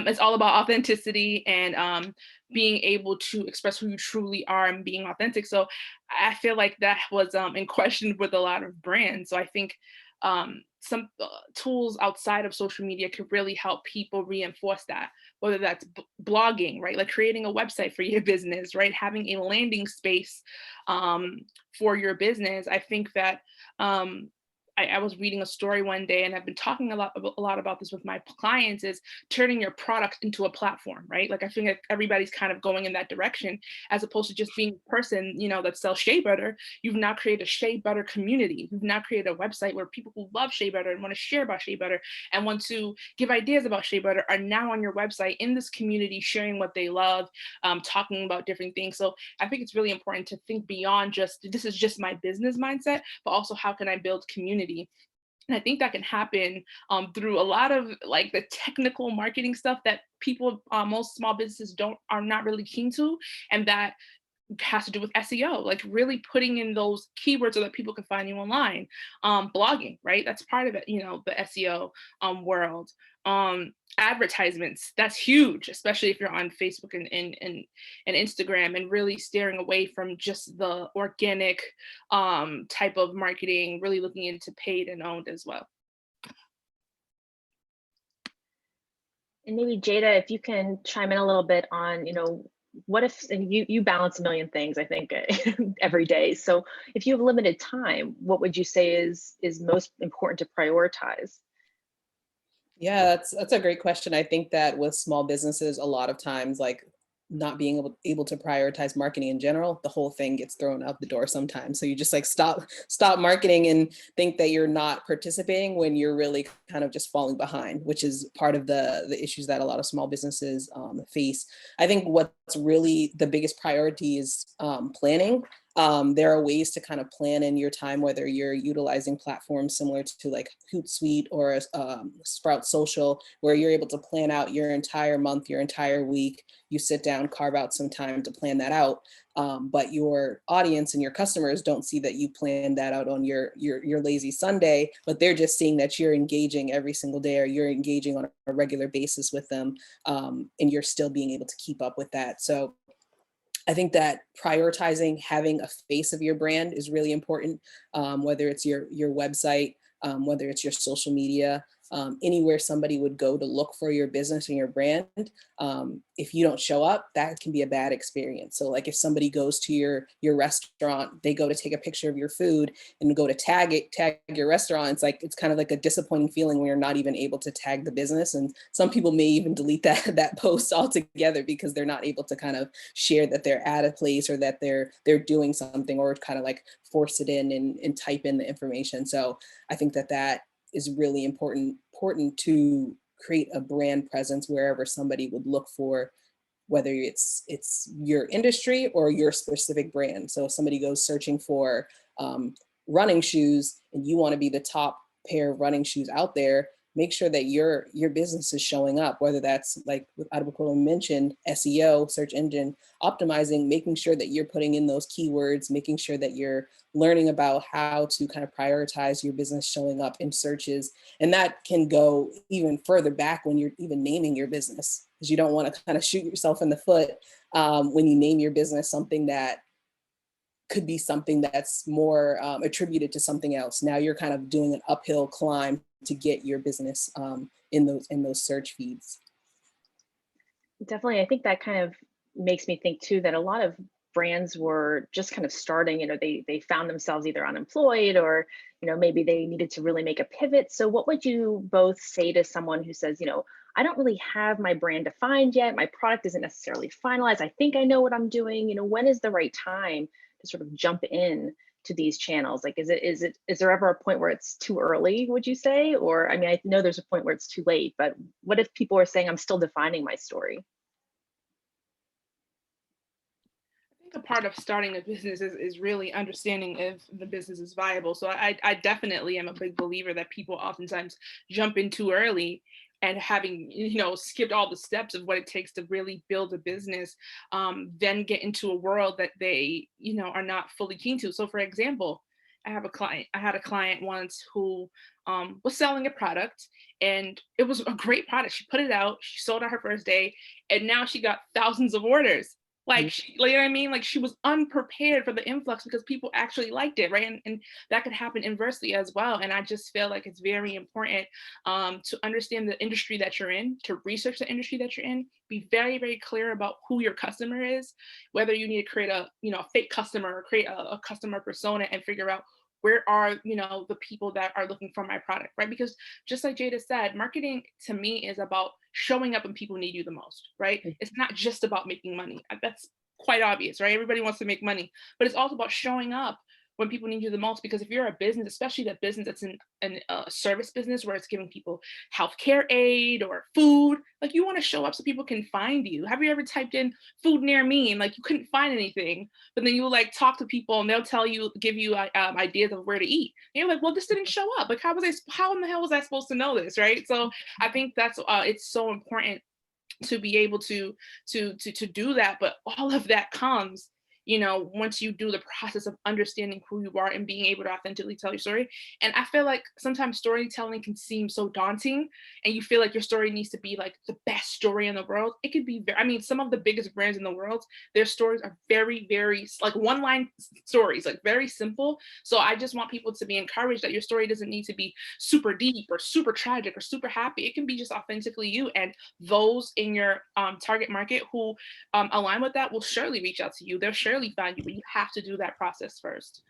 It's all about authenticity and being able to express who you truly are and being authentic. So I feel like that was in question with a lot of brands. So I think some tools outside of social media could really help people reinforce that, whether that's blogging, right? Like creating a website for your business, right? Having a landing space um, for your business. I think that um, I was reading a story one day, and I've been talking a lot about this with my clients, is turning your product into a platform, right? Like I think like everybody's kind of going in that direction, as opposed to just being a person, that sells shea butter. You've now created a shea butter community. You've now created a website where people who love shea butter and want to share about shea butter and want to give ideas about shea butter are now on your website in this community, sharing what they love, talking about different things. So I think it's really important to think beyond just this is just my business mindset, but also how can I build community? And I think that can happen through a lot of like the technical marketing stuff that people, most small businesses are not really keen to, and that has to do with SEO, like really putting in those keywords so that people can find you online. Blogging, right? That's part of it, the SEO world. Advertisements, that's huge, especially if you're on Facebook and Instagram, and really steering away from just the organic type of marketing, really looking into paid and owned as well. And maybe Jae'da, if you can chime in a little bit on, what if, and you balance a million things, I think, every day. So if you have limited time, what would you say is most important to prioritize? Yeah, that's a great question. I think that with small businesses, a lot of times, like not being able to prioritize marketing in general, the whole thing gets thrown out the door sometimes. So you just like stop marketing and think that you're not participating when you're really kind of just falling behind, which is part of the issues that a lot of small businesses face. I think what's really the biggest priority is planning. There are ways to kind of plan in your time, whether you're utilizing platforms similar to like Hootsuite or Sprout Social, where you're able to plan out your entire month, your entire week. You sit down, carve out some time to plan that out. But your audience and your customers don't see that you planned that out on your lazy Sunday, but they're just seeing that you're engaging every single day, or you're engaging on a regular basis with them, and you're still being able to keep up with that. So I think that prioritizing having a face of your brand is really important, whether it's your website, whether it's your social media, anywhere somebody would go to look for your business and your brand. If you don't show up, that can be a bad experience. So like if somebody goes to your restaurant, they go to take a picture of your food and go to tag your restaurant, it's kind of like a disappointing feeling when you're not even able to tag the business. And some people may even delete that post altogether because they're not able to kind of share that they're at a place, or that they're doing something, or kind of like force it in and type in the information. So I think that is really important to create a brand presence wherever somebody would look for, whether it's your industry or your specific brand. So if somebody goes searching for running shoes and you want to be the top pair of running shoes out there, make sure that your business is showing up, whether that's like what Adebukola mentioned, SEO, search engine optimizing, making sure that you're putting in those keywords, making sure that you're learning about how to kind of prioritize your business showing up in searches. And that can go even further back when you're even naming your business, because you don't want to kind of shoot yourself in the foot when you name your business something that could be something that's more attributed to something else. Now you're kind of doing an uphill climb to get your business in those search feeds. Definitely. I think that kind of makes me think too that a lot of brands were just kind of starting, they found themselves either unemployed, or maybe they needed to really make a pivot. So what would you both say to someone who says, I don't really have my brand defined yet, my product isn't necessarily finalized, I think I know what I'm doing, when is the right time to sort of jump in to these channels? Like, is there ever a point where it's too early, would you say? Or, I mean, I know there's a point where it's too late, but what if people are saying, I'm still defining my story? I think a part of starting a business is really understanding if the business is viable. So I definitely am a big believer that people oftentimes jump in too early, and having skipped all the steps of what it takes to really build a business, then get into a world that they are not fully keen to. So for example, I had a client once who was selling a product, and it was a great product. She put it out, she sold on her first day, and now she got thousands of orders. Like, you know what I mean? Like, she was unprepared for the influx because people actually liked it, right? And that could happen inversely as well. And I just feel like it's very important to understand the industry that you're in, to research the industry that you're in, be very, very clear about who your customer is, whether you need to create a, a fake customer or create a customer persona and figure out where are, the people that are looking for my product, right? Because just like Jae'da said, marketing to me is about showing up when people need you the most, right? It's not just about making money. That's quite obvious, right? Everybody wants to make money, but it's also about showing up when people need you the most. Because if you're a business, especially that business that's in a service business where it's giving people healthcare aid or food, like, you want to show up so people can find you. Have you ever typed in food near me and like you couldn't find anything, but then you like talk to people and they'll give you ideas of where to eat. And you're like, well, this didn't show up. Like, how in the hell was I supposed to know this, right? So I think that's it's so important to be able to do that. But all of that comes, once you do the process of understanding who you are and being able to authentically tell your story. And I feel like sometimes storytelling can seem so daunting, and you feel like your story needs to be like the best story in the world. It could be I mean, some of the biggest brands in the world, their stories are very, very like one line stories, like very simple. So I just want people to be encouraged that your story doesn't need to be super deep or super tragic or super happy. It can be just authentically you, and those in your target market who align with that will surely reach out to you. They'll surely find you, but you have to do that process first.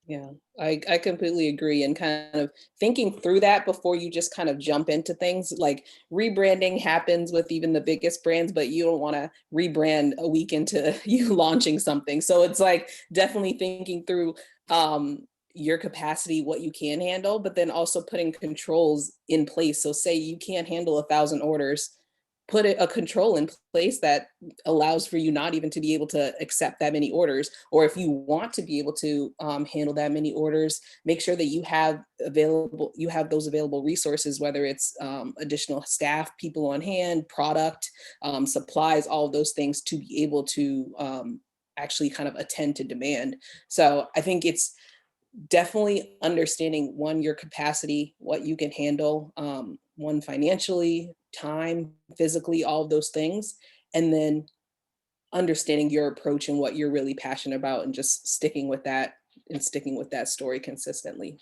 Yeah, I completely agree. And kind of thinking through that before you just kind of jump into things, like rebranding happens with even the biggest brands, but you don't want to rebrand a week into you launching something. So it's like definitely thinking through your capacity, what you can handle, but then also putting controls in place. So say you can't handle 1,000 orders, put a control in place that allows for you not even to be able to accept that many orders. Or if you want to be able to handle that many orders, make sure that you have those available resources, whether it's additional staff, people on hand, product, supplies, all of those things to be able to actually kind of attend to demand. So I think it's definitely understanding, one, your capacity, what you can handle, one, financially, time, physically, all of those things, and then understanding your approach and what you're really passionate about, and just sticking with that and sticking with that story consistently.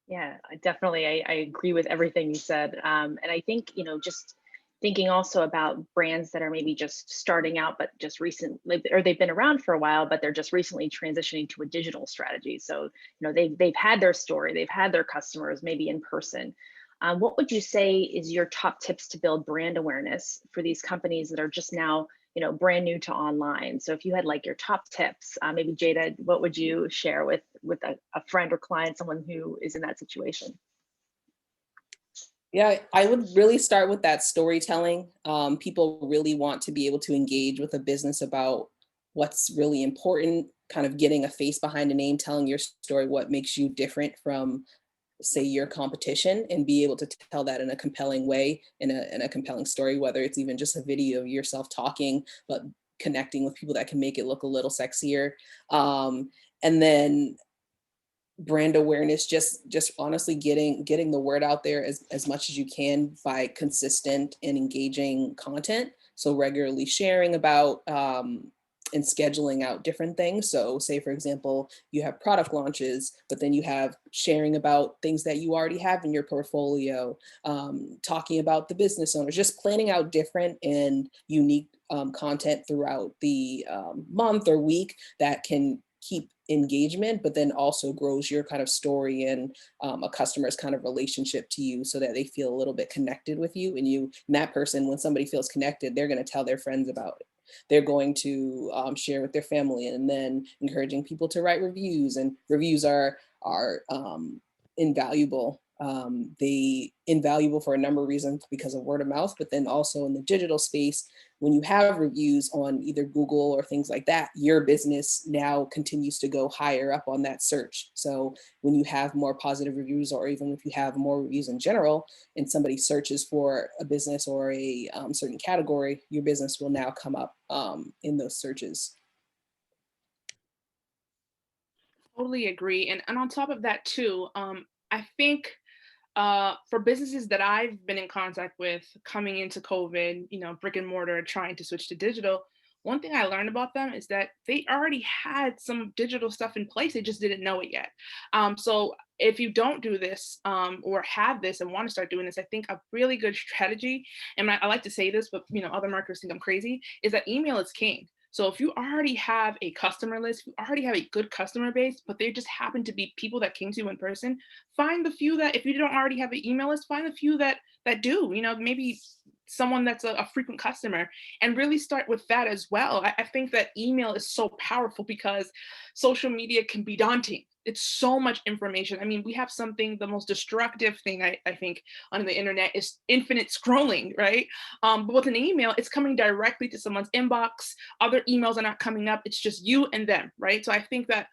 Yeah, I agree with everything you said. And I think, just thinking also about brands that are maybe just starting out, but just recently, or they've been around for a while, but they're just recently transitioning to a digital strategy. So, they've had their story, they've had their customers maybe in person. What would you say is your top tips to build brand awareness for these companies that are just now, brand new to online? So if you had like your top tips, maybe Jae'da, what would you share with a friend or client, someone who is in that situation? Yeah, I would really start with that storytelling. People really want to be able to engage with a business about what's really important, kind of getting a face behind a name, telling your story, what makes you different from, say, your competition, and be able to tell that in a compelling way, in a compelling story, whether it's even just a video of yourself talking, but connecting with people that can make it look a little sexier. And then brand awareness, just honestly getting the word out there as much as you can by consistent and engaging content. So regularly sharing about and scheduling out different things. So say, for example, you have product launches, but then you have sharing about things that you already have in your portfolio, talking about the business owners, just planning out different and unique content throughout the month or week that can keep engagement, but then also grows your kind of story and a customer's kind of relationship to you, so that they feel a little bit connected with you. And that person, when somebody feels connected, they're going to tell their friends about it. They're going to share with their family, and then encouraging people to write reviews. And reviews are invaluable. They invaluable for a number of reasons, because of word of mouth, but then also in the digital space, when you have reviews on either Google or things like that, your business now continues to go higher up on that search. So when you have more positive reviews, or even if you have more reviews in general, and somebody searches for a business or a certain category, your business will now come up in those searches. Totally agree. And on top of that too, I think for businesses that I've been in contact with coming into COVID, brick and mortar, trying to switch to digital, one thing I learned about them is that they already had some digital stuff in place. They just didn't know it yet. So if you don't do this or have this and want to start doing this, I think a really good strategy, and I like to say this, but other marketers think I'm crazy, is that email is king. So if you already have a customer list, you already have a good customer base, but they just happen to be people that came to you in person, find the few that, if you don't already have an email list, find the few that do, maybe someone that's a frequent customer, and really start with that as well. I think that email is so powerful because social media can be daunting. It's so much information. I mean, we have something, the most destructive thing I think on the internet is infinite scrolling, right? But with an email, it's coming directly to someone's inbox. Other emails are not coming up. It's just you and them, right? So I think that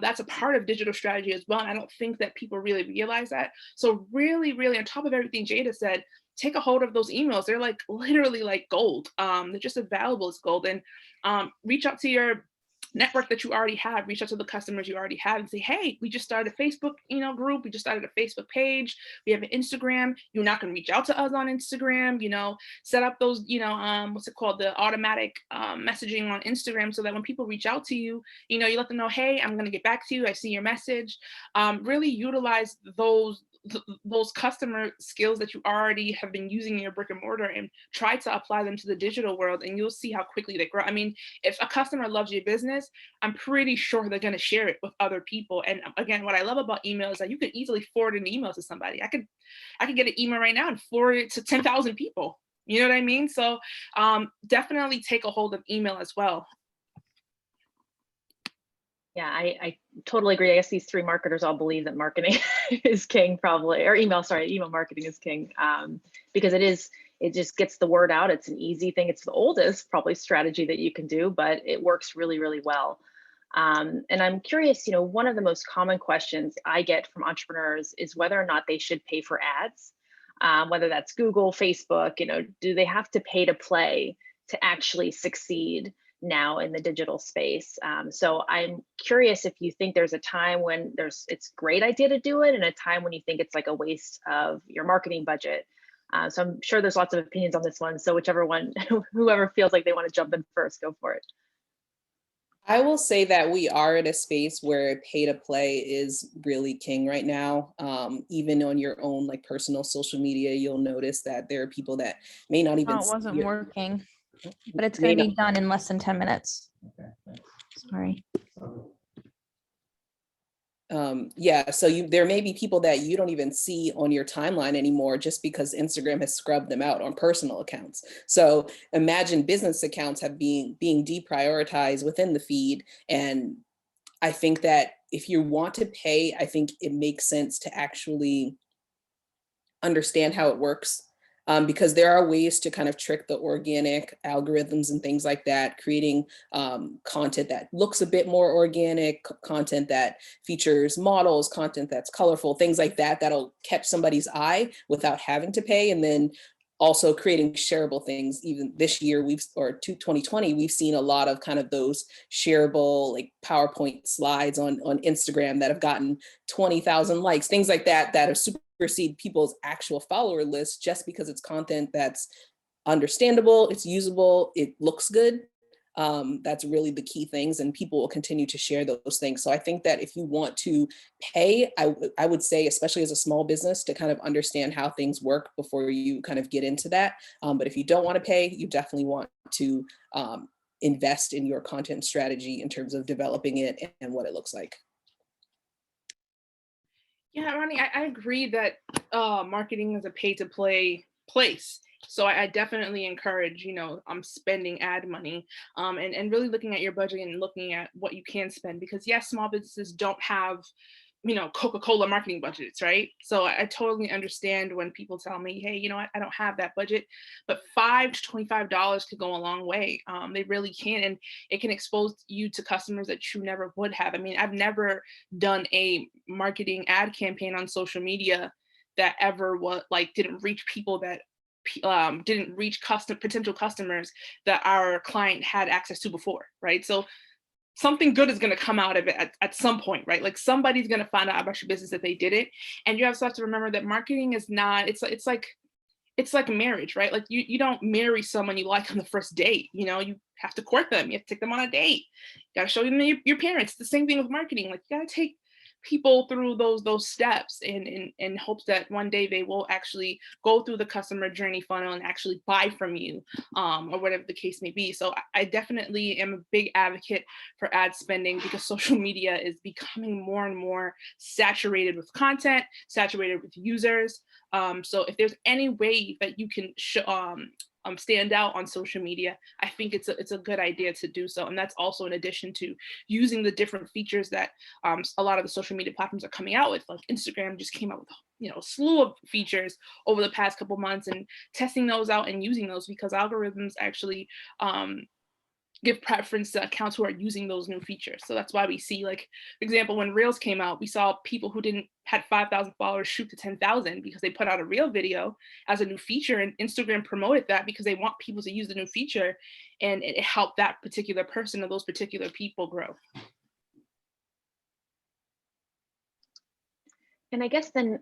that's a part of digital strategy as well. And I don't think that people really realize that. So really, really on top of everything Jae'da said, take a hold of those emails. They're like literally like gold. They're just available as gold. And reach out to your network that you already have, reach out to the customers you already have and say, hey, we just started a Facebook, group. We just started a Facebook page. We have an Instagram. You're not going to reach out to us on Instagram, set up those, what's it called? The automatic messaging on Instagram so that when people reach out to you, you let them know, hey, I'm going to get back to you. I see your message. Really utilize those customer skills that you already have been using in your brick and mortar and try to apply them to the digital world, and you'll see how quickly they grow. I mean, if a customer loves your business, I'm pretty sure they're going to share it with other people. And again, what I love about email is that you can easily forward an email to somebody. I could get an email right now and forward it to 10,000 people. You know what I mean? So definitely take a hold of email as well. Yeah, I totally agree. I guess these three marketers all believe that marketing is king, probably, or email marketing is king, because it just gets the word out. It's an easy thing. It's the oldest probably strategy that you can do, but it works really, really well. And I'm curious, one of the most common questions I get from entrepreneurs is whether or not they should pay for ads, whether that's Google, Facebook, do they have to pay to play to actually succeed now in the digital space? So I'm curious if you think there's a time when it's a great idea to do it and a time when you think it's like a waste of your marketing budget. So I'm sure there's lots of opinions on this one. So whichever one, whoever feels like they want to jump in first, go for it. I will say that we are in a space where pay to play is really king right now. Even on your own like personal social media, you'll notice that there are people that may not even Oh, it wasn't working, but it's may going to not be done in less than 10 minutes. Sorry. yeah, so there may be people that you don't even see on your timeline anymore just because Instagram has scrubbed them out on personal accounts. So imagine business accounts have being deprioritized within the feed. And I think that if you want to pay, I think it makes sense to actually understand how it works. Because there are ways to kind of trick the organic algorithms and things like that, creating content that looks a bit more organic, content that features models, content that's colorful, things like that, that'll catch somebody's eye without having to pay. And then also creating shareable things. Even this year, 2020, we've seen a lot of kind of those shareable like PowerPoint slides on Instagram that have gotten 20,000 likes, things like that, that have supersede people's actual follower list just because it's content that's understandable, it's usable, it looks good. That's really the key things, and people will continue to share those things. So I think that if you want to pay, I would say, especially as a small business, to kind of understand how things work before you kind of get into that. But if you don't want to pay, you definitely want to invest in your content strategy in terms of developing it and what it looks like. Yeah, Ronnie, I agree that marketing is a pay to play place. So I definitely encourage, I'm spending ad money and really looking at your budget and looking at what you can spend, because yes, small businesses don't have, Coca-Cola marketing budgets, right? So I totally understand when people tell me, hey, I don't have that budget, but $5 to $25 could go a long way. They really can. And it can expose you to customers that you never would have. I mean, I've never done a marketing ad campaign on social media that ever didn't reach people that didn't reach potential customers that our client had access to before, right? So something good is going to come out of it at some point, right? Like somebody's going to find out about your business that they did it. And you also have to remember that marketing is not, it's like marriage, right? Like you don't marry someone you like on the first date. You have to court them. You have to take them on a date. You got to show them your parents. The same thing with marketing. Like you got to take people through those steps in hopes that one day they will actually go through the customer journey funnel and actually buy from you, or whatever the case may be. So I definitely am a big advocate for ad spending, because social media is becoming more and more saturated with content, saturated with users. So if there's any way that you can stand out on social media, I think it's a good idea to do so. And that's also in addition to using the different features that a lot of the social media platforms are coming out with. Like Instagram just came out with a slew of features over the past couple months, and testing those out and using those, because algorithms actually give preference to accounts who are using those new features. So that's why we see, like, for example, when Reels came out, we saw people who had 5,000 followers shoot to 10,000 because they put out a Reel video as a new feature, and Instagram promoted that because they want people to use the new feature, and it helped that particular person or those particular people grow. And I guess then,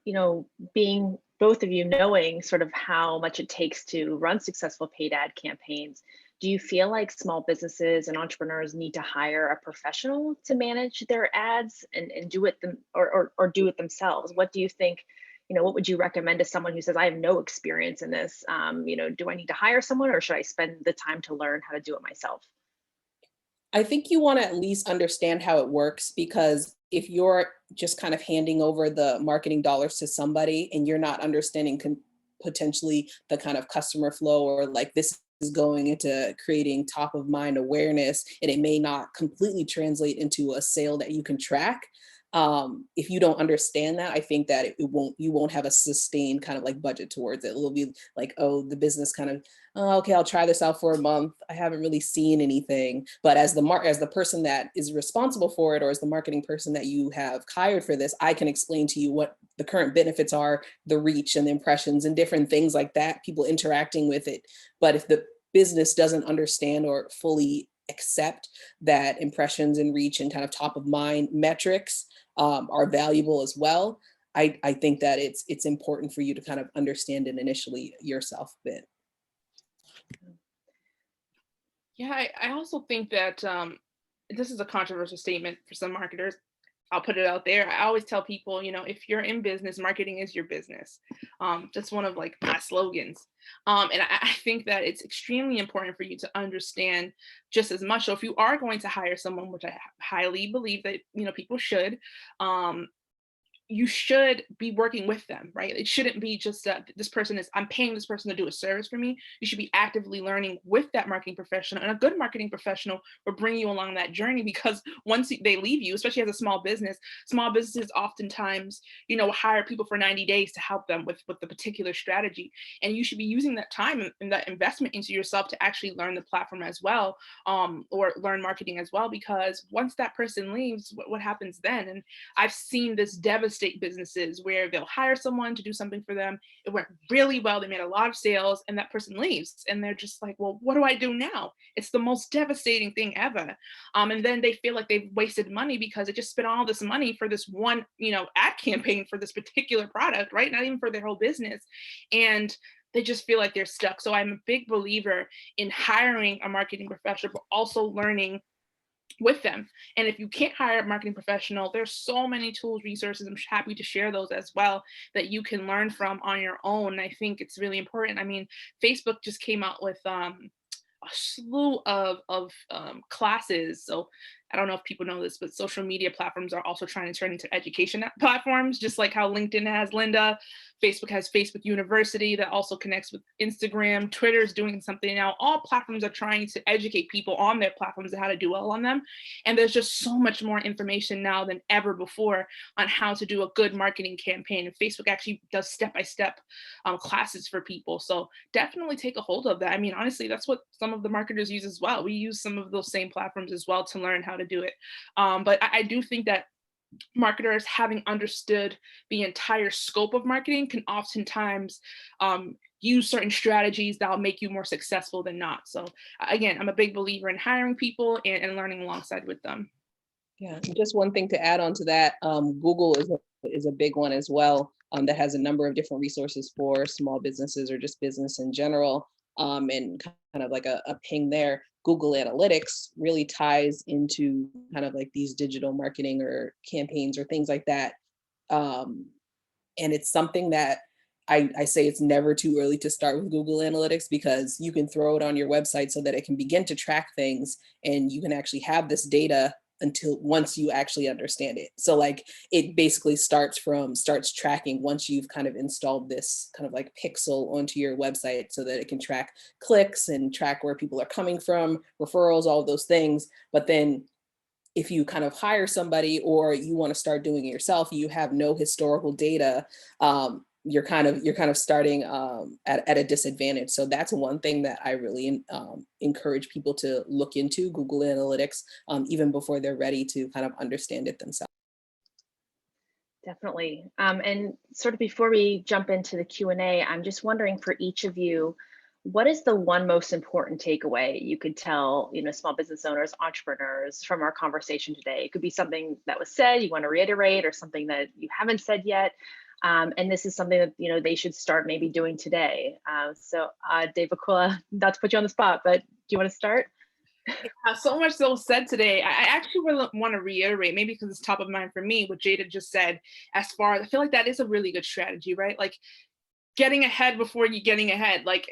being both of you knowing sort of how much it takes to run successful paid ad campaigns, do you feel like small businesses and entrepreneurs need to hire a professional to manage their ads and do it or do it themselves? What do you think, what would you recommend to someone who says, I have no experience in this? Do I need to hire someone, or should I spend the time to learn how to do it myself? I think you want to at least understand how it works, because if you're just kind of handing over the marketing dollars to somebody and you're not understanding potentially the kind of customer flow, or like this is going into creating top of mind awareness, and it may not completely translate into a sale that you can track. If you don't understand that, I think that you won't have a sustained kind of like budget towards it. It'll be like, oh, the business kind of, oh, okay, I'll try this out for a month. I haven't really seen anything. But as the person that is responsible for it, or as the marketing person that you have hired for this, I can explain to you what the current benefits are, the reach and the impressions and different things like that, people interacting with it. But if the business doesn't understand or fully accept that impressions and reach and kind of top of mind metrics are valuable as well, I think that it's important for you to kind of understand it initially yourself a bit. Yeah, I also think that this is a controversial statement for some marketers. I'll put it out there. I always tell people, if you're in business, marketing is your business. That's one of like my slogans. And I think that it's extremely important for you to understand just as much. So if you are going to hire someone, which I highly believe that, people should, you should be working with them, right? It shouldn't be just I'm paying this person to do a service for me. You should be actively learning with that marketing professional, and a good marketing professional will bring you along that journey, because once they leave you, especially as a small businesses oftentimes, hire people for 90 days to help them with the particular strategy. And you should be using that time and that investment into yourself to actually learn the platform as well, or learn marketing as well, because once that person leaves, what happens then? And I've seen this devastate businesses where they'll hire someone to do something for them. It went really well. They made a lot of sales, and that person leaves. And they're just like, well, what do I do now? It's the most devastating thing ever. And then they feel like they've wasted money because they just spent all this money for this one, ad campaign for this particular product, right? Not even for their whole business. And they just feel like they're stuck. So I'm a big believer in hiring a marketing professional, but also learning with them. And if you can't hire a marketing professional, there's so many tools, resources, I'm happy to share those as well, that you can learn from on your own. I think it's really important. I mean, Facebook just came out with a slew of classes. So I don't know if people know this, but social media platforms are also trying to turn into education platforms, just like how LinkedIn has Linda. Facebook has Facebook University that also connects with Instagram. Twitter is doing something now. All platforms are trying to educate people on their platforms and how to do well on them. And there's just so much more information now than ever before on how to do a good marketing campaign. And Facebook actually does step-by-step classes for people. So definitely take a hold of that. I mean, honestly, that's what some of the marketers use as well. We use some of those same platforms as well to learn how to do it. But I do think that marketers having understood the entire scope of marketing can oftentimes use certain strategies that'll make you more successful than not. So again, I'm a big believer in hiring people and learning alongside with them. Yeah, just one thing to add on to that, Google is a big one as well, that has a number of different resources for small businesses or just business in general. And kind of like a ping there, Google Analytics really ties into kind of like these digital marketing or campaigns or things like that. And it's something that I say it's never too early to start with Google Analytics, because you can throw it on your website so that it can begin to track things, and you can actually have this data until once you actually understand it. So like it basically starts tracking once you've kind of installed this kind of like pixel onto your website, so that it can track clicks and track where people are coming from, referrals, all of those things. But then if you kind of hire somebody or you want to start doing it yourself, you have no historical data, you're kind of starting at a disadvantage. So that's one thing that I really encourage people to look into, Google Analytics, even before they're ready to kind of understand it themselves. Definitely. And sort of before we jump into the Q&A, I'm just wondering for each of you, what is the one most important takeaway you could tell, small business owners, entrepreneurs from our conversation today? It could be something that was said, you want to reiterate, or something that you haven't said yet. And this is something that, they should start maybe doing today. So Adebukola, not to put you on the spot, but do you want to start? So much so said today. I actually really want to reiterate, maybe because it's top of mind for me, what Jae'da just said, as far as I feel like that is a really good strategy, right? Like getting ahead before you getting ahead, like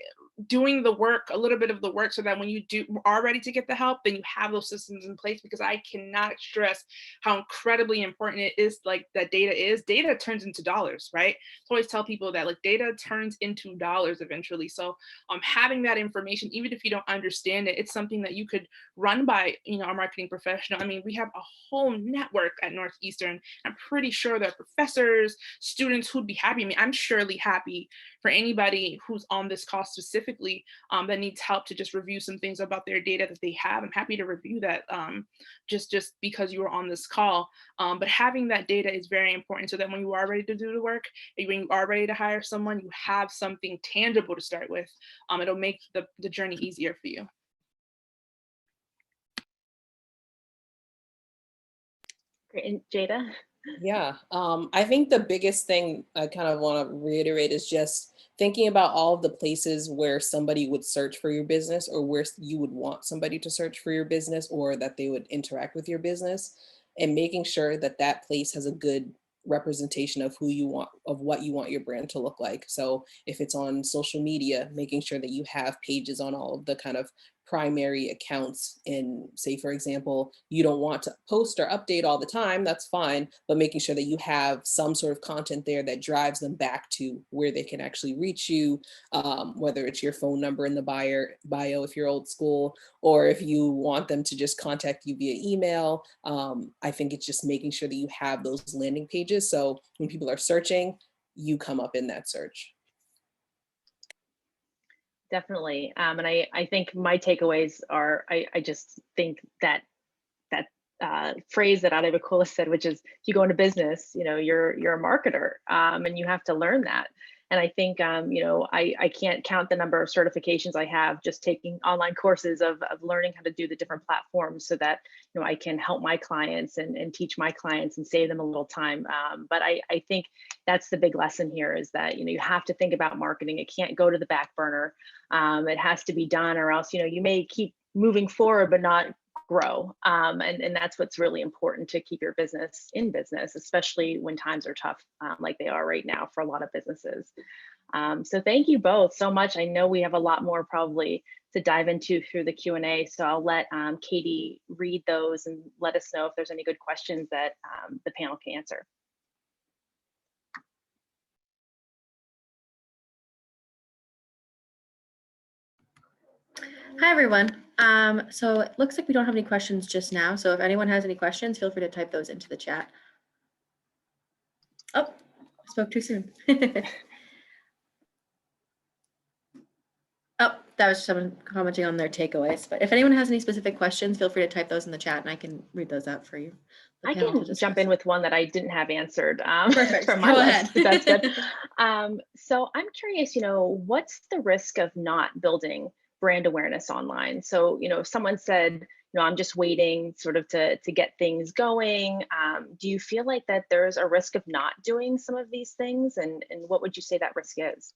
doing the work, a little bit of the work, so that when you are ready to get the help, then you have those systems in place. Because I cannot stress how incredibly important it is, like that data turns into dollars, right? So I always tell people that like data turns into dollars eventually. So having that information, even if you don't understand it, it's something that you could run by, a marketing professional. I mean, we have a whole network at Northeastern. I'm pretty sure there are professors, students who'd be happy. I mean, I'm surely happy for anybody who's on this call specifically that needs help to just review some things about their data that they have. I'm happy to review that just because you were on this call. But having that data is very important, so that when you are ready to do the work, when you are ready to hire someone, you have something tangible to start with. It'll make the journey easier for you. Great. And Jae'da? Yeah, I think the biggest thing I kind of want to reiterate is just thinking about all of the places where somebody would search for your business, or where you would want somebody to search for your business, or that they would interact with your business, and making sure that that place has a good representation of who you want, of what you want your brand to look like. So if it's on social media, making sure that you have pages on all of the kind of primary accounts. And say, for example, you don't want to post or update all the time, that's fine, but making sure that you have some sort of content there that drives them back to where they can actually reach you, whether it's your phone number in the bio if you're old school, or if you want them to just contact you via email. I think it's just making sure that you have those landing pages, so when people are searching, you come up in that search. Definitely. And I think my takeaways are, I just think that phrase that Adebukola said, which is, if you go into business, you're a marketer, and you have to learn that. And I think, I can't count the number of certifications I have just taking online courses of learning how to do the different platforms, so that, I can help my clients and teach my clients and save them a little time. But I think that's the big lesson here, is that, you have to think about marketing. It can't go to the back burner. It has to be done, or else, you may keep moving forward, but not grow. And that's what's really important to keep your business in business, especially when times are tough, like they are right now for a lot of businesses. So thank you both so much. I know we have a lot more probably to dive into through the Q&A. So I'll let Katie read those and let us know if there's any good questions that the panel can answer. Hi, everyone. So it looks like we don't have any questions just now. So if anyone has any questions, feel free to type those into the chat. Oh, I spoke too soon. Oh, that that was someone commenting on their takeaways. But if anyone has any specific questions, feel free to type those in the chat and I can read those out for you. the I panel to can jump in discuss. with one that I didn't have answered Perfect. for my Go list. ahead. That's good. So I'm curious, what's the risk of not building brand awareness online? So, if someone said, I'm just waiting sort of to get things going. Do you feel like that there's a risk of not doing some of these things? And what would you say that risk is?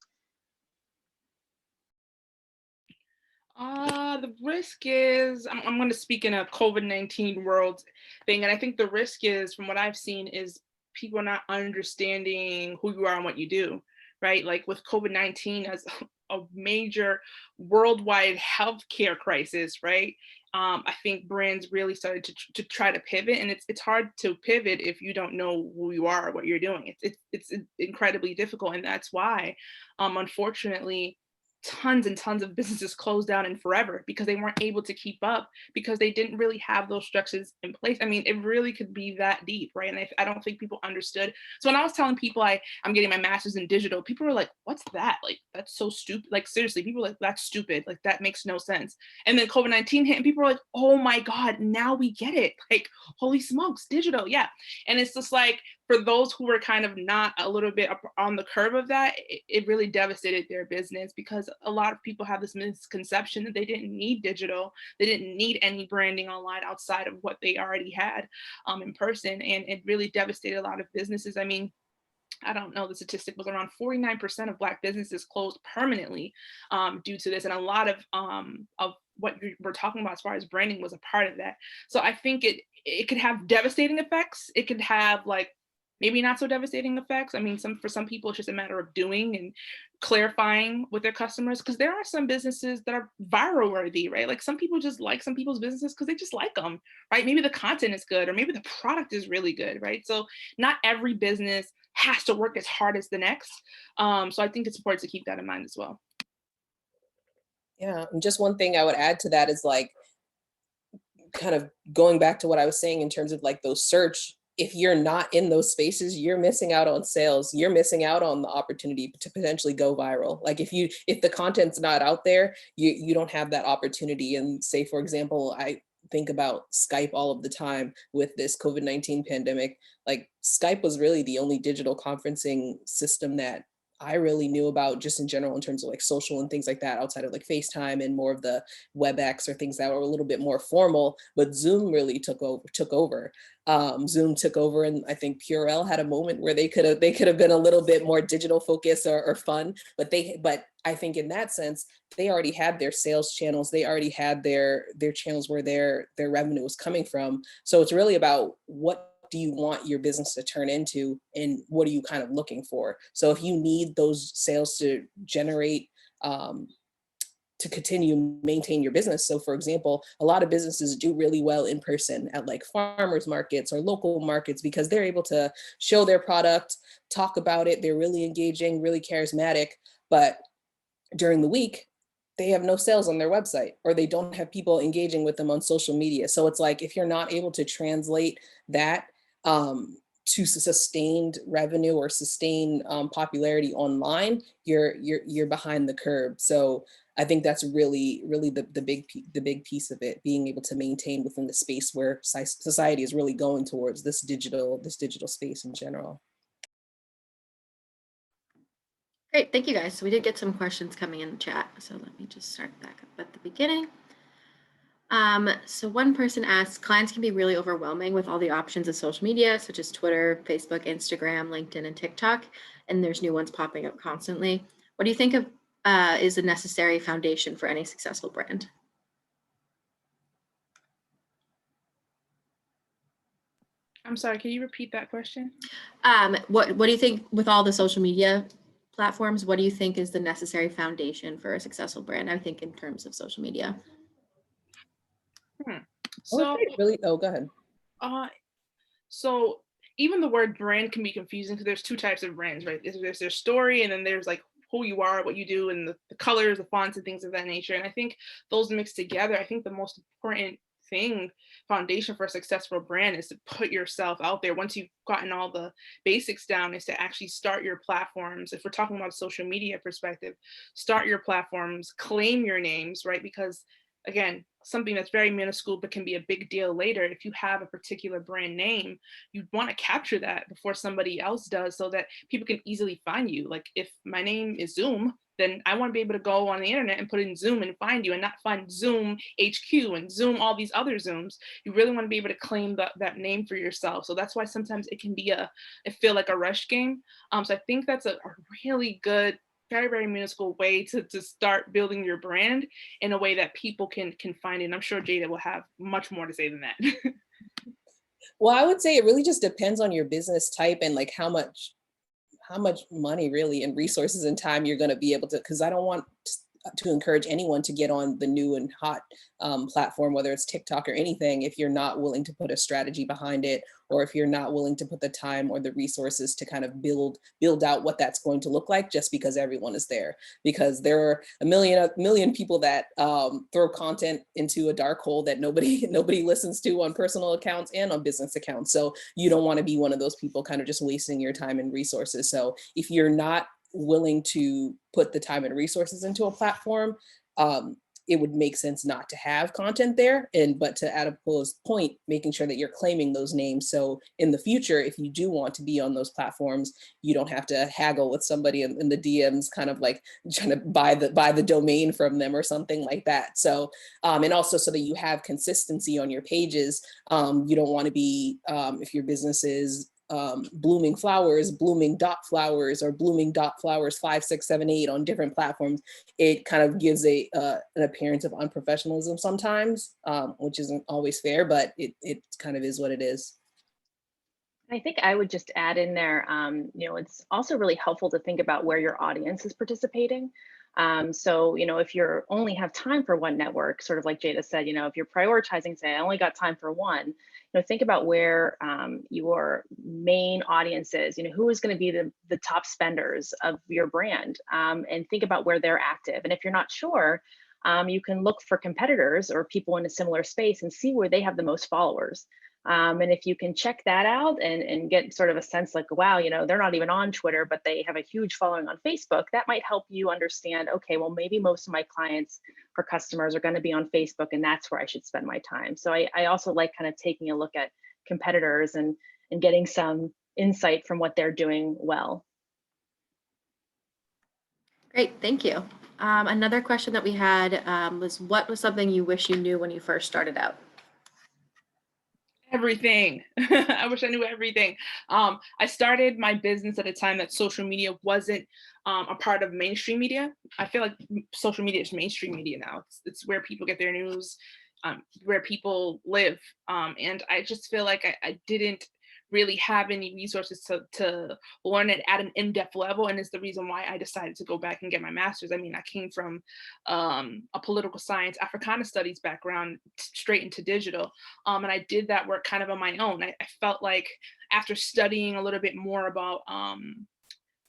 The risk is, I'm going to speak in a COVID-19 world thing. And I think the risk is, from what I've seen, is people not understanding who you are and what you do, right? Like with COVID-19 as a major worldwide healthcare crisis, right? I think brands really started to try to pivot, and it's hard to pivot if you don't know who you are or what you're doing. It's incredibly difficult, and that's why, unfortunately, tons and tons of businesses closed down and forever because they weren't able to keep up because they didn't really have those structures in place. I mean, it really could be that deep, right? And I don't think people understood. So when I was telling people I'm getting my master's in digital, people were like, what's that? Like, that's so stupid. Like, seriously, people were like, that's stupid. Like, that makes no sense. And then COVID-19 hit and people were like, oh my God, now we get it. Like, holy smokes, digital. Yeah. And it's just like, for those who were kind of not a little bit up on the curve of that, it really devastated their business because a lot of people have this misconception that they didn't need digital. They didn't need any branding online outside of what they already had in person. And it really devastated a lot of businesses. I mean, I don't know, the statistic was around 49% of Black businesses closed permanently due to this. And a lot of what we're talking about as far as branding was a part of that. So I think it could have devastating effects. It could have like maybe not so devastating effects. I mean, for some people, it's just a matter of doing and clarifying with their customers, because there are some businesses that are viral worthy, right? Like some people just like some people's businesses because they just like them, right? Maybe the content is good or maybe the product is really good, right? So not every business has to work as hard as the next. So I think it's important to keep that in mind as well. Yeah, and just one thing I would add to that is like kind of going back to what I was saying in terms of like those search, if you're not in those spaces, you're missing out on sales. You're missing out on the opportunity to potentially go viral. Like if the content's not out there, you don't have that opportunity. And say, for example, I think about Skype all of the time with this COVID-19 pandemic. Like Skype was really the only digital conferencing system that I really knew about just in general in terms of like social and things like that, outside of like FaceTime and more of the WebEx or things that were a little bit more formal. But Zoom really took over. Zoom took over, and I think Purell had a moment where they could have been a little bit more digital focused or fun. But I think in that sense, they already had their sales channels. They already had their channels where their revenue was coming from. So it's really about what do you want your business to turn into and what are you kind of looking for? So if you need those sales to generate, to continue maintain your business. So for example, a lot of businesses do really well in person at like farmers markets or local markets because they're able to show their product, talk about it. They're really engaging, really charismatic, but during the week, they have no sales on their website or they don't have people engaging with them on social media. So it's like, if you're not able to translate that to sustained revenue or sustained popularity online, you're behind the curve. So I think that's really the big piece of it, being able to maintain within the space where society is really going towards this digital space in general. Great, thank you guys. So we did get some questions coming in the chat. So let me just start back up at the beginning. So one person asked, clients can be really overwhelming with all the options of social media, such as Twitter, Facebook, Instagram, LinkedIn, and TikTok, and there's new ones popping up constantly. What do you think of is a necessary foundation for any successful brand? I'm sorry, can you repeat that question? What do you think with all the social media platforms, what do you think is the necessary foundation for a successful brand? I think in terms of social media. So really, oh, go ahead. So even the word brand can be confusing because there's two types of brands, right? There's their story, and then there's like who you are, what you do, and the colors, the fonts, and things of that nature. And I think those mixed together, I think the most important foundation for a successful brand is to put yourself out there. Once you've gotten all the basics down, is to actually start your platforms. If we're talking about social media perspective, start your platforms, claim your names, right? Because again, something that's very minuscule but can be a big deal later. If you have a particular brand name, you want to capture that before somebody else does, so that people can easily find you. Like if my name is Zoom, then I want to be able to go on the internet and put in Zoom and find you, and not find Zoom HQ and Zoom all these other Zooms. You really want to be able to claim that name for yourself. So that's why sometimes it can be it feel like a rush game. So I think that's a really good, very, very minuscule way to start building your brand in a way that people can find it. And I'm sure Jae'da will have much more to say than that. Well, I would say it really just depends on your business type and like how much money really and resources and time you're going to be able to, because I don't want to encourage anyone to get on the new and hot platform, whether it's TikTok or anything, if you're not willing to put a strategy behind it, or if you're not willing to put the time or the resources to kind of build out what that's going to look like, just because everyone is there. Because there are a million people that throw content into a dark hole that nobody listens to on personal accounts and on business accounts. So you don't want to be one of those people kind of just wasting your time and resources. So if you're not willing to put the time and resources into a platform, it would make sense not to have content there. But to Adebukola's point, making sure that you're claiming those names. So in the future, if you do want to be on those platforms, you don't have to haggle with somebody in the DMs, kind of like trying to buy the domain from them or something like that. So, and also so that you have consistency on your pages. You don't want to be, if your business is blooming flowers, blooming dot flowers, or blooming dot flowers 5, 6, 7, 8 on different platforms, it kind of gives an appearance of unprofessionalism sometimes, which isn't always fair, but it kind of is what it is. I think I would just add in there, it's also really helpful to think about where your audience is participating. So, if you only have time for one network, sort of like Jae'da said, if you're prioritizing, say, I only got time for one, think about where your main audience is, who is going to be the top spenders of your brand, and think about where they're active. And if you're not sure, you can look for competitors or people in a similar space and see where they have the most followers. And if you can check that out and get sort of a sense like, wow, they're not even on Twitter, but they have a huge following on Facebook, that might help you understand, okay, well, maybe most of my clients or customers are going to be on Facebook, and that's where I should spend my time. So I also like kind of taking a look at competitors and getting some insight from what they're doing well. Great, thank you. Another question that we had was, what was something you wish you knew when you first started out? Everything. I wish I knew everything. I started my business at a time that social media wasn't a part of mainstream media. I feel like social media is mainstream media now. It's where people get their news, where people live. And I just feel like I didn't really have any resources to learn it at an in-depth level. And it's the reason why I decided to go back and get my master's. I mean, I came from a political science, Africana studies background straight into digital. And I did that work kind of on my own. I felt like after studying a little bit more about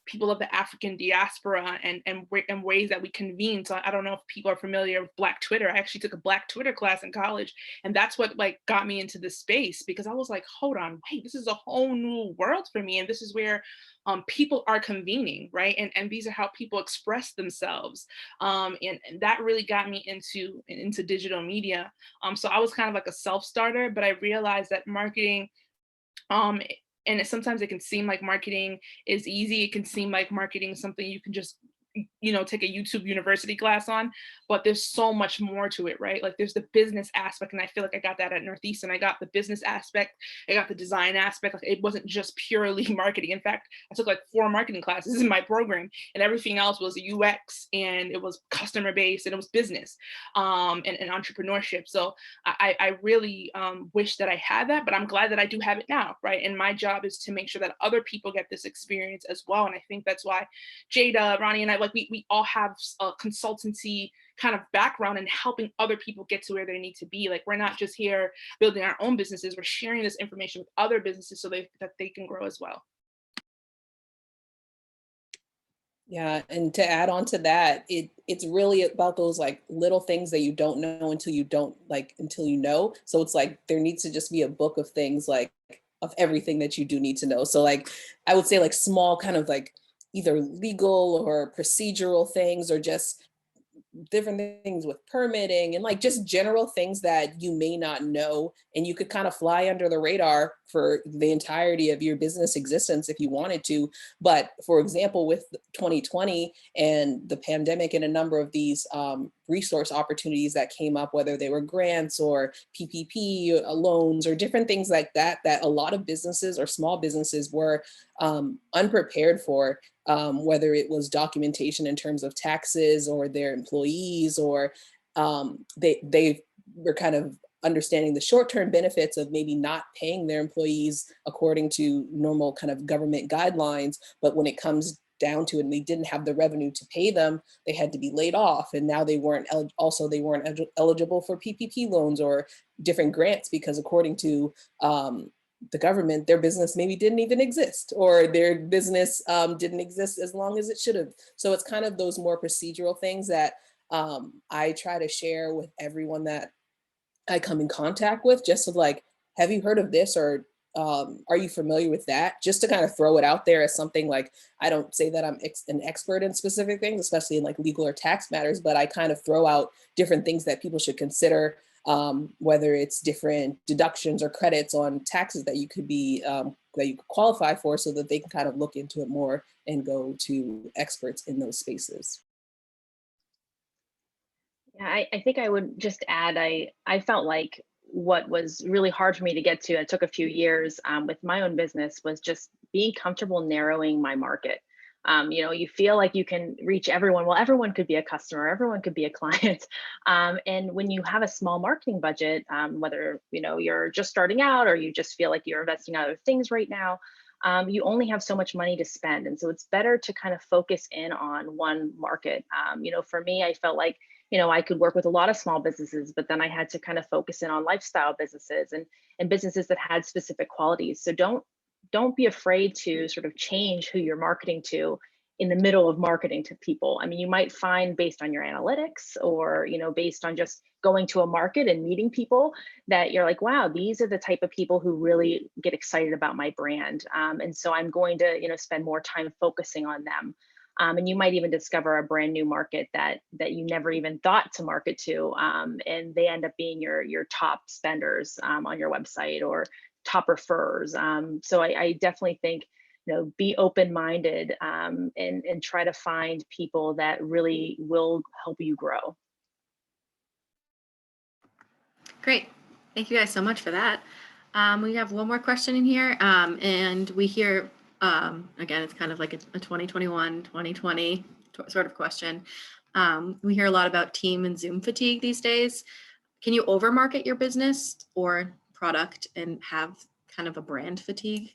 people of the African diaspora and ways that we convene. So I don't know if people are familiar with Black Twitter. I actually took a Black Twitter class in college, and that's what got me into this space, because I was like, hold on, wait, this is a whole new world for me, and this is where people are convening, right? And these are how people express themselves, and that really got me into digital media. So I was kind of like a self-starter, but I realized that marketing, and sometimes it can seem like marketing is easy. It can seem like marketing is something you can just, take a YouTube university class on, but there's so much more to it, right? Like there's the business aspect. And I feel like I got that at Northeastern. I got the business aspect. I got the design aspect. Like it wasn't just purely marketing. In fact, I took like 4 marketing classes in my program, and everything else was UX, and it was customer based, and it was business, and entrepreneurship. So I really wish that I had that, but I'm glad that I do have it now, right? And my job is to make sure that other people get this experience as well. And I think that's why Jae'da, Rani, and I, we all have a consultancy kind of background in helping other people get to where they need to be. Like we're not just here building our own businesses, we're sharing this information with other businesses so that they can grow as well. Yeah, and to add on to that, it's really about those like little things that you don't know until you don't like until you know. So it's like there needs to just be a book of things like of everything that you do need to know. So like I would say like small kind of like either legal or procedural things or just different things with permitting and like just general things that you may not know, and you could kind of fly under the radar for the entirety of your business existence if you wanted to. But for example, with 2020 and the pandemic and a number of these resource opportunities that came up, whether they were grants or PPP loans or different things like that, that a lot of businesses or small businesses were unprepared for, whether it was documentation in terms of taxes or their employees, or they were kind of understanding the short-term benefits of maybe not paying their employees according to normal kind of government guidelines. But when it comes down to it and they didn't have the revenue to pay them, they had to be laid off. And now they weren't eligible for PPP loans or different grants because according to the government, their business maybe didn't even exist, or their business didn't exist as long as it should have. So it's kind of those more procedural things that I try to share with everyone that I come in contact with, just to like, have you heard of this, or are you familiar with that? Just to kind of throw it out there as something like, I don't say that I'm an expert in specific things, especially in like legal or tax matters, but I kind of throw out different things that people should consider, whether it's different deductions or credits on taxes that you could be, that you could qualify for, so that they can kind of look into it more and go to experts in those spaces. Yeah, I think I would just add, I felt like what was really hard for me to get to, it took a few years with my own business, was just being comfortable narrowing my market. You feel like you can reach everyone. Well, everyone could be a customer, everyone could be a client. And when you have a small marketing budget, whether you're just starting out or you just feel like you're investing in other things right now, you only have so much money to spend. And so it's better to kind of focus in on one market. For me, I felt like I could work with a lot of small businesses, but then I had to kind of focus in on lifestyle businesses and businesses that had specific qualities. So don't be afraid to sort of change who you're marketing to in the middle of marketing to people. I mean, you might find based on your analytics or, based on just going to a market and meeting people, that you're like, wow, these are the type of people who really get excited about my brand. And so I'm going to, spend more time focusing on them. And you might even discover a brand new market that you never even thought to market to, and they end up being your top spenders on your website or top refers. So I definitely think be open-minded, and try to find people that really will help you grow. Great. Thank you guys so much for that. We have one more question in here, and we hear, again, it's kind of like a 2021, 2020 sort of question. We hear a lot about team and Zoom fatigue these days. Can you overmarket your business or product and have kind of a brand fatigue?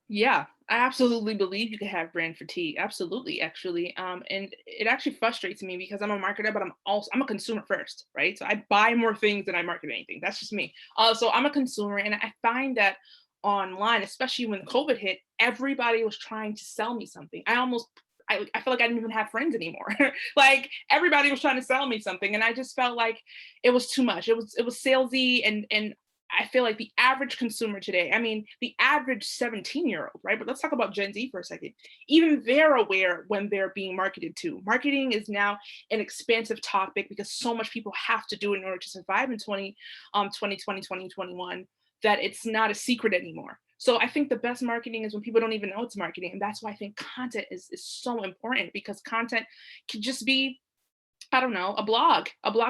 Yeah, I absolutely believe you can have brand fatigue. Absolutely, actually. And it actually frustrates me because I'm a marketer, but I'm a consumer first, right? So I buy more things than I market anything. That's just me. So I'm a consumer, and I find that online, especially when COVID hit, everybody was trying to sell me something. I feel like I didn't even have friends anymore. Like everybody was trying to sell me something, and I just felt like it was too much. It was salesy, and I feel like the average consumer today, I mean, the average 17-year-old, right? But let's talk about Gen Z for a second. Even they're aware when they're being marketed to. Marketing is now an expansive topic because so much people have to do it in order to survive in 2020, 2021, that it's not a secret anymore. So I think the best marketing is when people don't even know it's marketing. And that's why I think content is so important, because content can just be, I don't know, a blog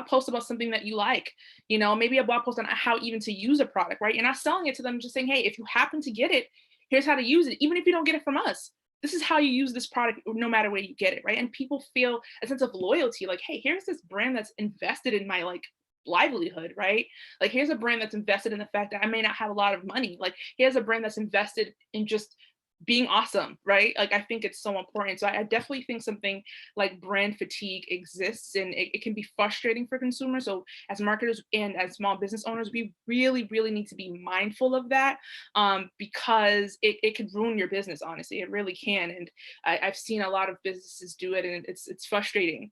post about something that you like, maybe a blog post on how even to use a product, right? You're not selling it to them, just saying, hey, if you happen to get it, here's how to use it. Even if you don't get it from us, this is how you use this product, no matter where you get it, right? And people feel a sense of loyalty, like, hey, here's this brand that's invested in my like livelihood, right? Like, here's a brand that's invested in the fact that I may not have a lot of money. Like, here's a brand that's invested in just being awesome, right? Like, I think it's so important. So I definitely think something like brand fatigue exists, and it can be frustrating for consumers. So as marketers and as small business owners, we really, really need to be mindful of that, because it could ruin your business, honestly. It really can. And I've seen a lot of businesses do it, and it's frustrating,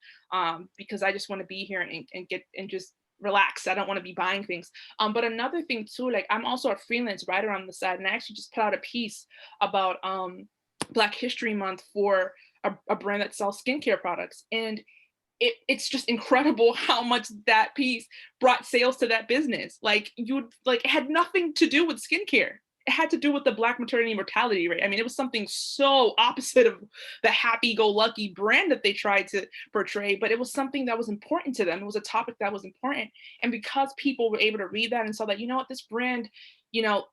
because I just want to be here and get and just relax. I don't want to be buying things. But another thing too, like, I'm also a freelance writer on the side, and I actually just put out a piece about Black History Month for a brand that sells skincare products. And it's just incredible how much that piece brought sales to that business. Like, it had nothing to do with skincare. It had to do with the Black maternity mortality rate. I mean, it was something so opposite of the happy-go-lucky brand that they tried to portray, but it was something that was important to them. It was a topic that was important. And because people were able to read that and saw that, you know what, this brand,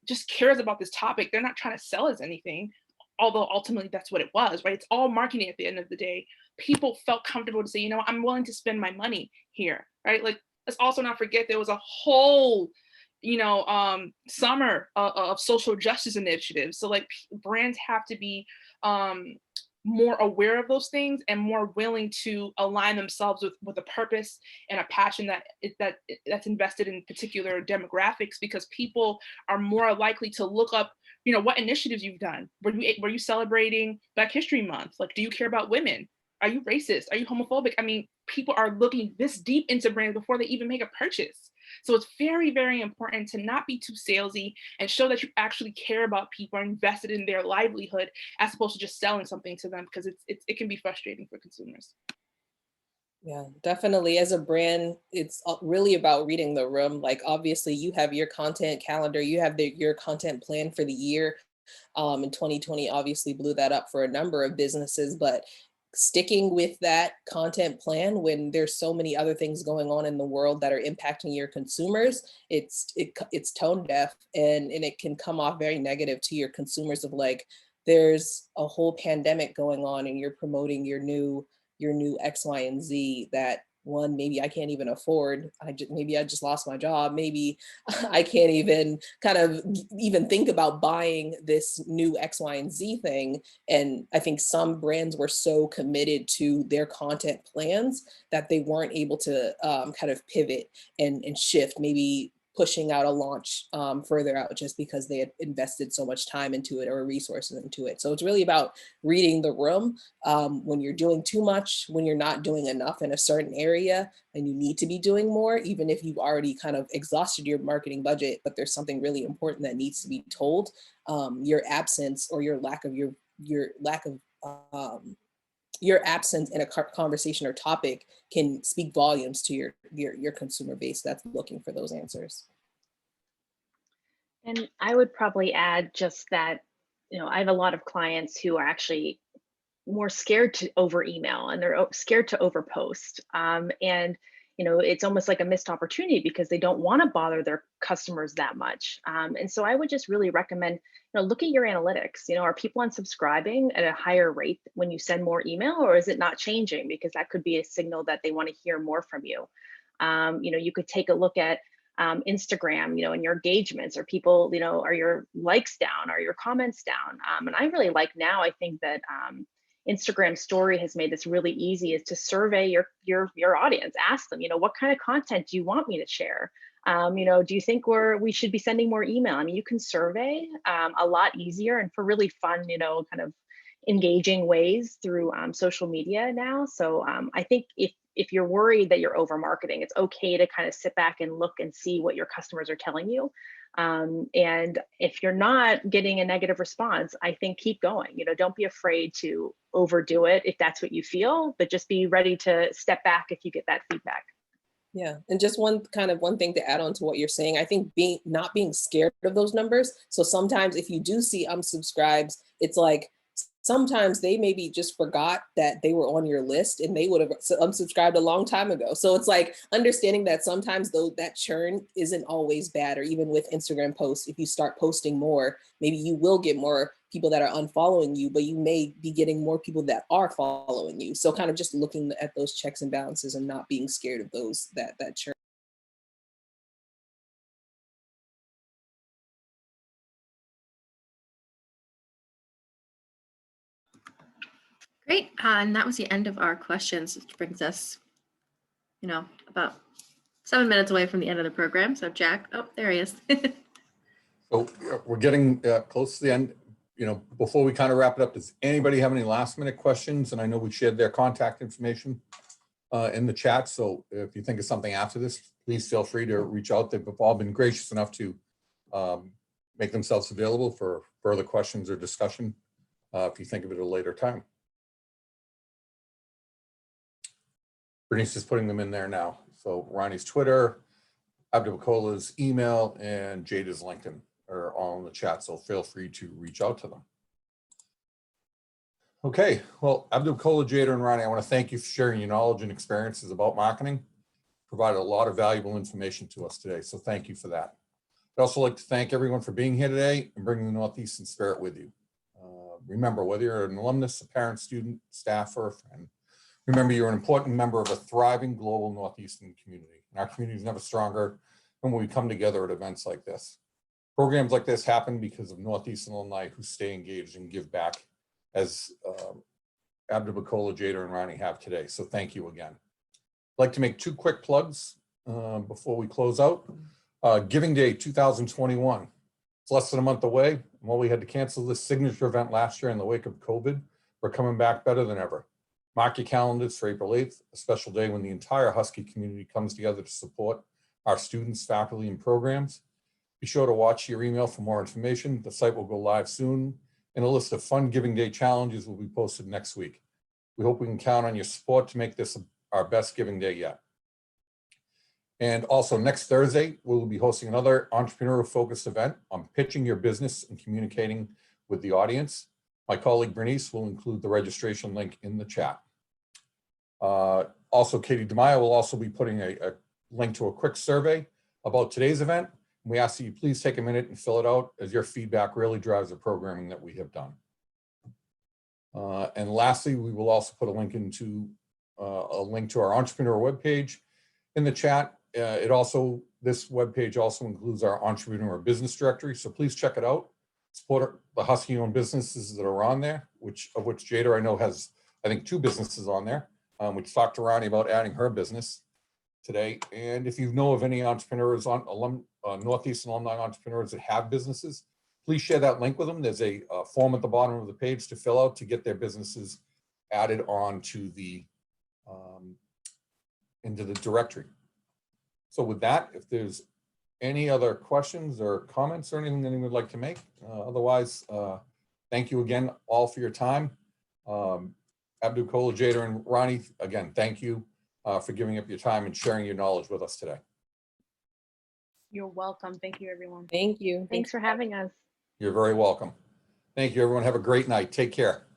just cares about this topic. They're not trying to sell us anything, although ultimately that's what it was, right? It's all marketing at the end of the day. People felt comfortable to say, I'm willing to spend my money here, right? Like, let's also not forget there was a whole, summer of social justice initiatives. So, like, brands have to be more aware of those things and more willing to align themselves with a purpose and a passion that's invested in particular demographics, because people are more likely to look up what initiatives you've done. Were you celebrating Black History Month? Like, do you care about women? Are you racist? Are you homophobic? I mean, people are looking this deep into brands before they even make a purchase. So it's very, very important to not be too salesy and show that you actually care about people, are invested in their livelihood, as opposed to just selling something to them, because it can be frustrating for consumers. Yeah, definitely. As a brand, it's really about reading the room. Like, obviously, you have your content calendar, you have your content plan for the year. And 2020 obviously blew that up for a number of businesses, but sticking with that content plan when there's so many other things going on in the world that are impacting your consumers, it's tone deaf, and it can come off very negative to your consumers of like, there's a whole pandemic going on and you're promoting your new X, Y, and Z that, one, maybe I can't even afford. Maybe I just lost my job. Maybe I can't even even think about buying this new X, Y, and Z thing. And I think some brands were so committed to their content plans that they weren't able to kind of pivot and shift, maybe pushing out a launch further out just because they had invested so much time into it or resources into it. So it's really about reading the room. When you're doing too much, when you're not doing enough in a certain area and you need to be doing more, even if you've already kind of exhausted your marketing budget, but there's something really important that needs to be told, your absence or your lack of your absence in a conversation or topic can speak volumes to your consumer base that's looking for those answers. And I would probably add just that, I have a lot of clients who are actually more scared to over email, and they're scared to over post. And it's almost like a missed opportunity because they don't want to bother their customers that much. And so I would just really recommend, look at your analytics. Are people unsubscribing at a higher rate when you send more email, or is it not changing? Because that could be a signal that they want to hear more from you. You could take a look at Instagram, and your engagements. Are people, are your likes down? Are your comments down? And I really like now, I think that Instagram story has made this really easy, is to survey your audience. Ask them, what kind of content do you want me to share? Do you think we should be sending more email? I mean, you can survey a lot easier and for really fun, kind of engaging ways through social media now. So I think if you're worried that you're over marketing, it's okay to kind of sit back and look and see what your customers are telling you. And if you're not getting a negative response, I think keep going. Don't be afraid to overdo it if that's what you feel, but just be ready to step back if you get that feedback. Yeah, and just one thing to add on to what you're saying, I think not being scared of those numbers. So sometimes if you do see unsubscribes, it's like sometimes they maybe just forgot that they were on your list and they would have unsubscribed a long time ago. So it's like understanding that sometimes though that churn isn't always bad, or even with Instagram posts, if you start posting more, maybe you will get more people that are unfollowing you, but you may be getting more people that are following you. So kind of just looking at those checks and balances and not being scared of that churn. Great. And that was the end of our questions, which brings us, about 7 minutes away from the end of the program. So Jack, oh, there he is. So we're getting close to the end. Before we kind of wrap it up, does anybody have any last minute questions? And I know we shared their contact information in the chat. So if you think of something after this, please feel free to reach out. They've all been gracious enough to make themselves available for further questions or discussion if you think of it at a later time. Bernice is putting them in there now. So Rani's Twitter, Adebukola's email, and Jae'da's LinkedIn are all in the chat. So feel free to reach out to them. Okay, well, Adebukola, Jae'da, and Rani, I want to thank you for sharing your knowledge and experiences about marketing. Provided a lot of valuable information to us today, so thank you for that. I'd also like to thank everyone for being here today and bringing the Northeastern spirit with you. Remember, whether you're an alumnus, a parent, student, staff, or a friend, remember you're an important member of a thriving global Northeastern community. And our community is never stronger than when we come together at events like this. Programs like this happen because of Northeastern alumni who stay engaged and give back, as Adebukola, Jae'da, and Rani have today. So thank you again. I'd like to make 2 quick plugs before we close out. Giving Day 2021. It's less than a month away. And while we had to cancel this signature event last year in the wake of COVID, we're coming back better than ever. Mark your calendars for April 8th, a special day when the entire Husky community comes together to support our students, faculty, and programs. Be sure to watch your email for more information. The site will go live soon, and a list of fun Giving Day challenges will be posted next week. We hope we can count on your support to make this our best Giving Day yet. And also next Thursday, we'll be hosting another entrepreneurial-focused event on pitching your business and communicating with the audience. My colleague Bernice will include the registration link in the chat. Also, Katie DeMaio will also be putting a link to a quick survey about today's event. We ask that you please take a minute and fill it out, as your feedback really drives the programming that we have done. And lastly, we will also put a link to our entrepreneur webpage in the chat. This webpage also includes our entrepreneur business directory, so please check it out. Support the Husky-owned businesses that are on there, of which Jae'da, I know, has, I think, 2 businesses on there. We talked to Rani about adding her business today. And if you know of any entrepreneurs, Northeastern alumni entrepreneurs that have businesses, please share that link with them. There's a form at the bottom of the page to fill out to get their businesses added on to the into the directory. So with that, if there's any other questions or comments or anything that anyone would like to make, otherwise, thank you again all for your time. Adebukola, Jae'da, and Rani, again, thank you for giving up your time and sharing your knowledge with us today. You're welcome. Thank you, everyone. Thank you. Thanks for having us. You're very welcome. Thank you, everyone. Have a great night. Take care.